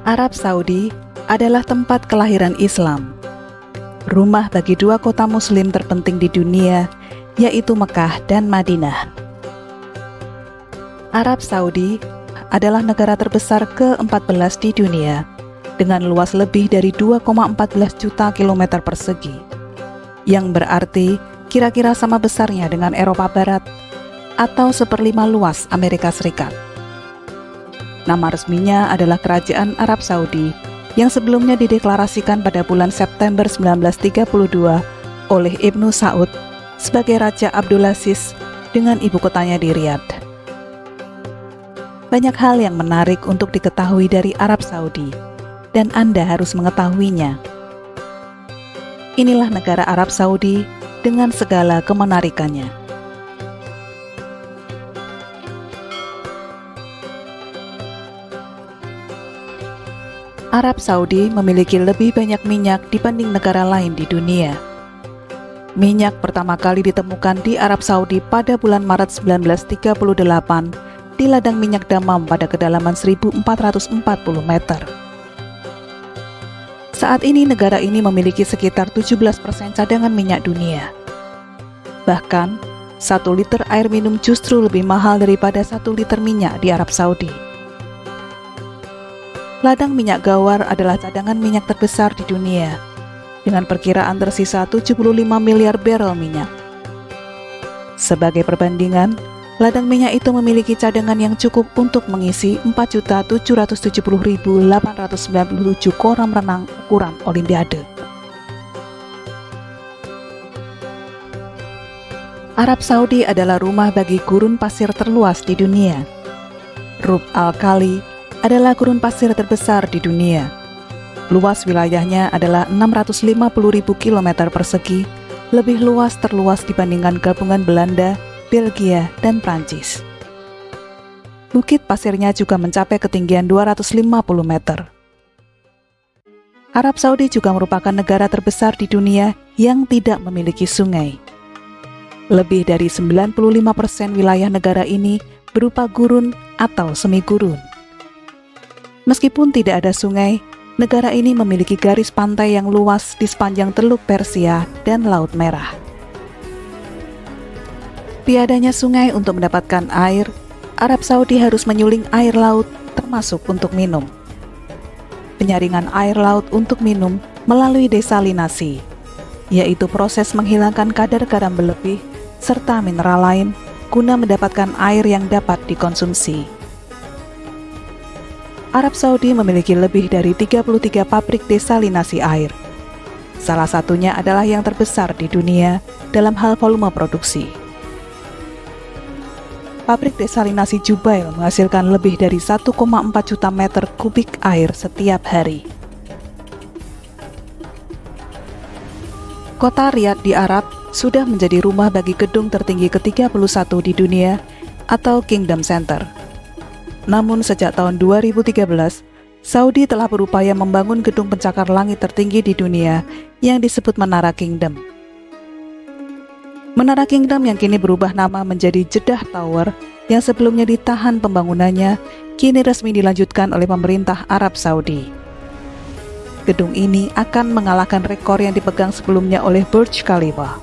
Arab Saudi adalah tempat kelahiran Islam, rumah bagi dua kota muslim terpenting di dunia, yaitu Mekah dan Madinah. Arab Saudi adalah negara terbesar ke-14 di dunia, dengan luas lebih dari 2,14 juta kilometer persegi, yang berarti kira-kira sama besarnya dengan Eropa Barat atau 1/5 luas Amerika Serikat. Nama resminya adalah Kerajaan Arab Saudi, yang sebelumnya dideklarasikan pada bulan September 1932 oleh Ibnu Saud sebagai Raja Abdulaziz dengan ibu kotanya di Riyadh. Banyak hal yang menarik untuk diketahui dari Arab Saudi, dan Anda harus mengetahuinya. Inilah negara Arab Saudi dengan segala kemenarikannya. Arab Saudi memiliki lebih banyak minyak dibanding negara lain di dunia. Minyak pertama kali ditemukan di Arab Saudi pada bulan Maret 1938 di ladang minyak Damam pada kedalaman 1440 meter. Saat ini negara ini memiliki sekitar 17% cadangan minyak dunia. Bahkan, 1 liter air minum justru lebih mahal daripada 1 liter minyak di Arab Saudi. Ladang minyak Ghawar adalah cadangan minyak terbesar di dunia, dengan perkiraan tersisa 75 miliar barel minyak. Sebagai perbandingan, ladang minyak itu memiliki cadangan yang cukup untuk mengisi 4.770.897 kolam renang ukuran Olimpiade. Arab Saudi adalah rumah bagi gurun pasir terluas di dunia. Rub al-Khali adalah gurun pasir terbesar di dunia. Luas wilayahnya adalah 650.000 km persegi, lebih terluas dibandingkan gabungan Belanda, Belgia, dan Prancis. Bukit pasirnya juga mencapai ketinggian 250 meter. Arab Saudi juga merupakan negara terbesar di dunia yang tidak memiliki sungai. Lebih dari 95% wilayah negara ini berupa gurun atau semi gurun. Meskipun tidak ada sungai, negara ini memiliki garis pantai yang luas di sepanjang Teluk Persia dan Laut Merah. Tiadanya sungai untuk mendapatkan air, Arab Saudi harus menyuling air laut termasuk untuk minum. Penyaringan air laut untuk minum melalui desalinasi, yaitu proses menghilangkan kadar garam berlebih serta mineral lain guna mendapatkan air yang dapat dikonsumsi. Arab Saudi memiliki lebih dari 33 pabrik desalinasi air. Salah satunya adalah yang terbesar di dunia dalam hal volume produksi. Pabrik desalinasi Jubail menghasilkan lebih dari 1,4 juta meter kubik air setiap hari. Kota Riyadh di Arab sudah menjadi rumah bagi gedung tertinggi ke-31 di dunia atau Kingdom Center. Namun sejak tahun 2013, Saudi telah berupaya membangun gedung pencakar langit tertinggi di dunia yang disebut Menara Kingdom. Menara Kingdom yang kini berubah nama menjadi Jeddah Tower, yang sebelumnya ditahan pembangunannya, kini resmi dilanjutkan oleh pemerintah Arab Saudi. Gedung ini akan mengalahkan rekor yang dipegang sebelumnya oleh Burj Khalifa.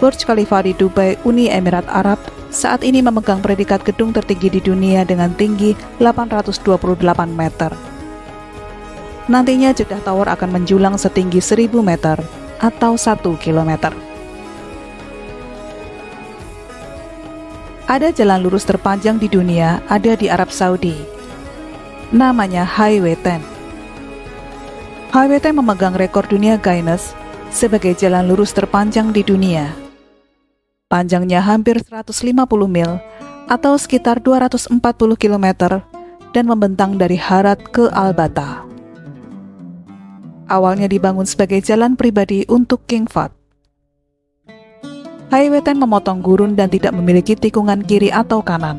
Burj Khalifa di Dubai, Uni Emirat Arab, saat ini memegang predikat gedung tertinggi di dunia dengan tinggi 828 meter. Nantinya Jeddah Tower akan menjulang setinggi 1000 meter atau 1 kilometer. Ada jalan lurus terpanjang di dunia ada di Arab Saudi. Namanya Highway 10. Highway 10 memegang rekor dunia Guinness sebagai jalan lurus terpanjang di dunia. Panjangnya hampir 150 mil atau sekitar 240 km dan membentang dari Harad ke Al-Bata. Awalnya dibangun sebagai jalan pribadi untuk King Fahd. Highway 10 memotong gurun dan tidak memiliki tikungan kiri atau kanan.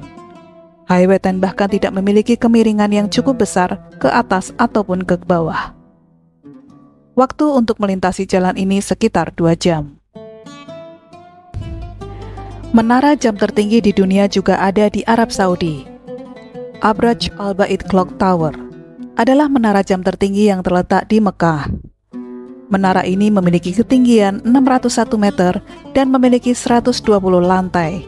Highway 10 bahkan tidak memiliki kemiringan yang cukup besar ke atas ataupun ke bawah. Waktu untuk melintasi jalan ini sekitar 2 jam. Menara jam tertinggi di dunia juga ada di Arab Saudi, Abraj Al Bait Clock Tower. adalah menara jam tertinggi yang terletak di Mekah. Menara ini memiliki ketinggian 601 meter dan memiliki 120 lantai.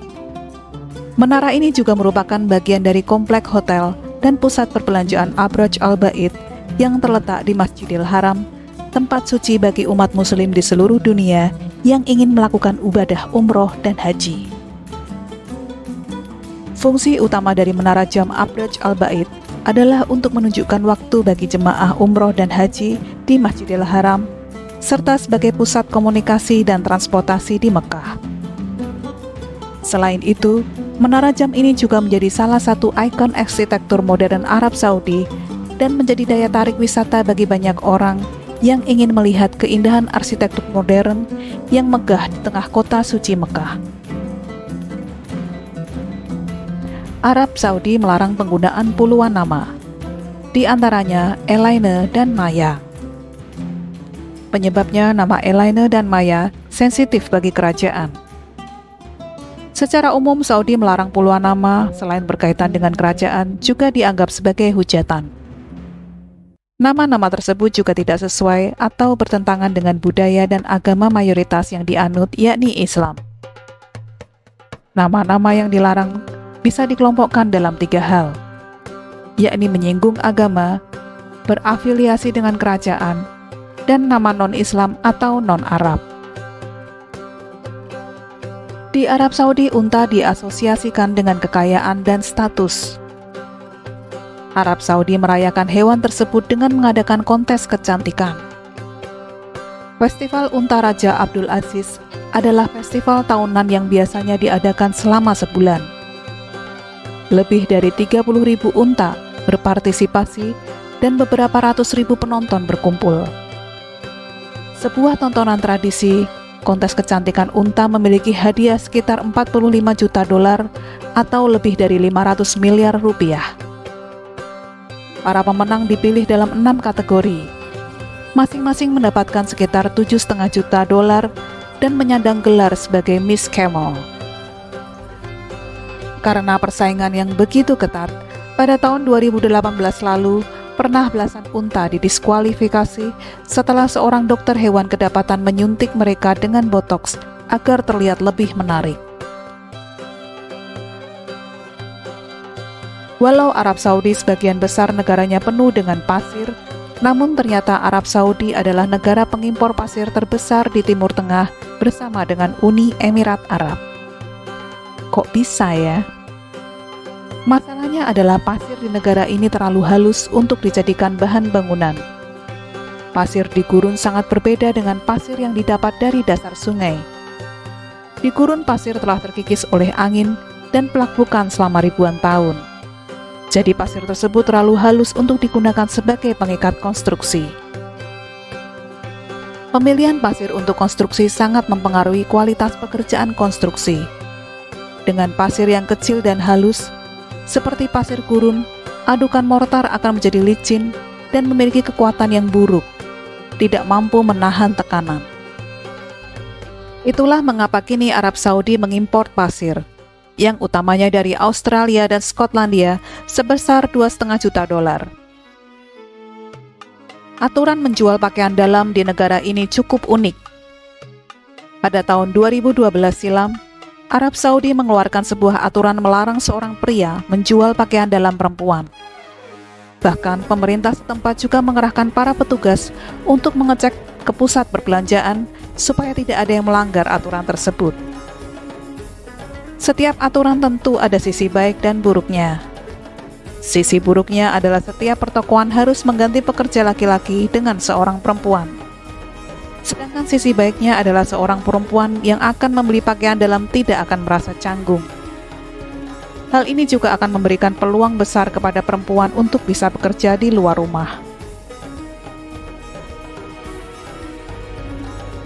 Menara ini juga merupakan bagian dari komplek hotel dan pusat perbelanjaan Abraj Al-Bait yang terletak di Masjidil Haram, tempat suci bagi umat muslim di seluruh dunia yang ingin melakukan ibadah umroh dan haji. Fungsi utama dari menara jam Abraj Al-Bait adalah untuk menunjukkan waktu bagi jemaah umroh dan haji di Masjidil Haram, serta sebagai pusat komunikasi dan transportasi di Mekah. Selain itu, menara jam ini juga menjadi salah satu ikon arsitektur modern Arab Saudi dan menjadi daya tarik wisata bagi banyak orang yang ingin melihat keindahan arsitektur modern yang megah di tengah kota suci Mekah. Arab Saudi melarang penggunaan puluhan nama, di antaranya Elaine dan Maya. Penyebabnya nama Elaine dan Maya sensitif bagi kerajaan. Secara umum, Saudi melarang puluhan nama selain berkaitan dengan kerajaan juga dianggap sebagai hujatan. Nama-nama tersebut juga tidak sesuai atau bertentangan dengan budaya dan agama mayoritas yang dianut, yakni Islam. Nama-nama yang dilarang bisa dikelompokkan dalam 3 hal, yakni menyinggung agama, berafiliasi dengan kerajaan, dan nama non-Islam atau non-Arab. Di Arab Saudi, unta diasosiasikan dengan kekayaan dan status. Arab Saudi merayakan hewan tersebut dengan mengadakan kontes kecantikan. Festival Unta Raja Abdul Aziz adalah festival tahunan yang biasanya diadakan selama sebulan. Lebih dari 30.000 unta berpartisipasi dan beberapa ratus ribu penonton berkumpul. Sebuah tontonan tradisi, kontes kecantikan unta memiliki hadiah sekitar 45 juta dolar atau lebih dari 500 miliar rupiah. Para pemenang dipilih dalam 6 kategori. Masing-masing mendapatkan sekitar 7,5 juta dolar dan menyandang gelar sebagai Miss Camel. Karena persaingan yang begitu ketat, pada tahun 2018 lalu, pernah belasan unta didiskualifikasi setelah seorang dokter hewan kedapatan menyuntik mereka dengan botox agar terlihat lebih menarik. Walau Arab Saudi sebagian besar negaranya penuh dengan pasir, namun ternyata Arab Saudi adalah negara pengimpor pasir terbesar di Timur Tengah bersama dengan Uni Emirat Arab. Kok bisa ya? Masalahnya adalah pasir di negara ini terlalu halus untuk dijadikan bahan bangunan. Pasir di gurun sangat berbeda dengan pasir yang didapat dari dasar sungai. Di gurun pasir telah terkikis oleh angin dan pelakbukan selama ribuan tahun. Jadi pasir tersebut terlalu halus untuk digunakan sebagai pengikat konstruksi. Pemilihan pasir untuk konstruksi sangat mempengaruhi kualitas pekerjaan konstruksi. Dengan pasir yang kecil dan halus, seperti pasir gurun, adukan mortar akan menjadi licin dan memiliki kekuatan yang buruk, tidak mampu menahan tekanan. Itulah mengapa kini Arab Saudi mengimpor pasir, yang utamanya dari Australia dan Skotlandia sebesar 2,5 juta dolar. Aturan menjual pakaian dalam di negara ini cukup unik. Pada tahun 2012 silam, Arab Saudi mengeluarkan sebuah aturan melarang seorang pria menjual pakaian dalam perempuan. Bahkan pemerintah setempat juga mengerahkan para petugas untuk mengecek ke pusat perbelanjaan supaya tidak ada yang melanggar aturan tersebut. Setiap aturan tentu ada sisi baik dan buruknya. Sisi buruknya adalah setiap pertokoan harus mengganti pekerja laki-laki dengan seorang perempuan. Sedangkan sisi baiknya adalah seorang perempuan yang akan membeli pakaian dalam tidak akan merasa canggung. Hal ini juga akan memberikan peluang besar kepada perempuan untuk bisa bekerja di luar rumah.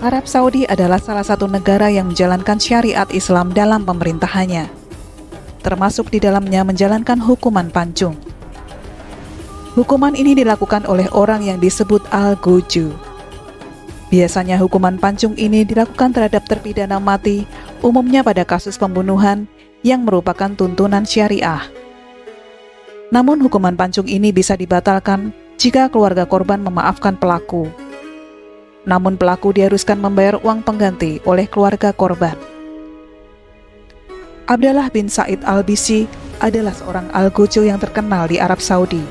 Arab Saudi adalah salah satu negara yang menjalankan syariat Islam dalam pemerintahannya, termasuk di dalamnya menjalankan hukuman pancung. Hukuman ini dilakukan oleh orang yang disebut Al-Guju. Biasanya hukuman pancung ini dilakukan terhadap terpidana mati, umumnya pada kasus pembunuhan yang merupakan tuntunan syariah. Namun hukuman pancung ini bisa dibatalkan jika keluarga korban memaafkan pelaku. Namun pelaku diharuskan membayar uang pengganti oleh keluarga korban. Abdallah bin Said Al-Bisi adalah seorang algojo yang terkenal di Arab Saudi.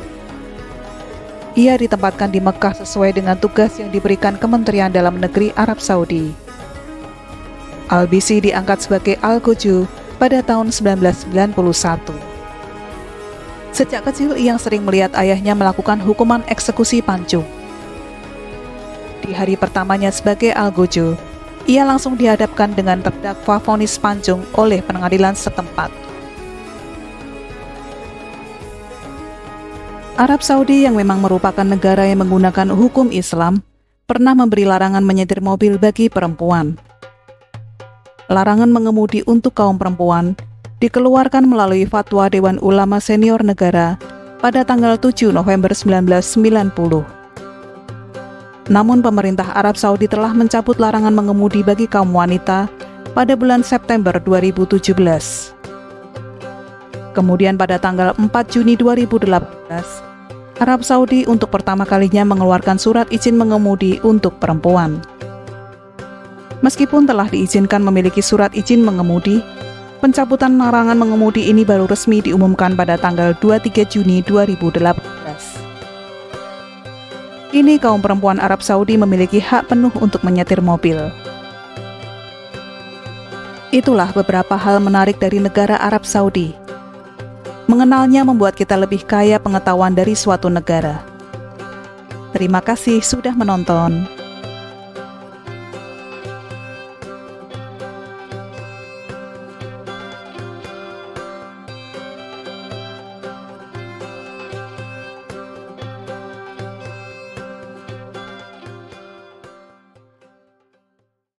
Ia ditempatkan di Mekah sesuai dengan tugas yang diberikan Kementerian Dalam Negeri Arab Saudi. Al-Bisi diangkat sebagai algojo pada tahun 1991. Sejak kecil ia sering melihat ayahnya melakukan hukuman eksekusi pancung. Di hari pertamanya sebagai algojo, ia langsung dihadapkan dengan terdakwa vonis pancung oleh pengadilan setempat. Arab Saudi yang memang merupakan negara yang menggunakan hukum Islam, pernah memberi larangan menyetir mobil bagi perempuan. Larangan mengemudi untuk kaum perempuan dikeluarkan melalui fatwa Dewan Ulama Senior Negara pada tanggal 7 November 1990. Namun pemerintah Arab Saudi telah mencabut larangan mengemudi bagi kaum wanita pada bulan September 2017. Kemudian pada tanggal 4 Juni 2018, Arab Saudi untuk pertama kalinya mengeluarkan surat izin mengemudi untuk perempuan. Meskipun telah diizinkan memiliki surat izin mengemudi, pencabutan larangan mengemudi ini baru resmi diumumkan pada tanggal 23 Juni 2018. Kini kaum perempuan Arab Saudi memiliki hak penuh untuk menyetir mobil. Itulah beberapa hal menarik dari negara Arab Saudi. Mengenalnya membuat kita lebih kaya pengetahuan dari suatu negara. Terima kasih sudah menonton.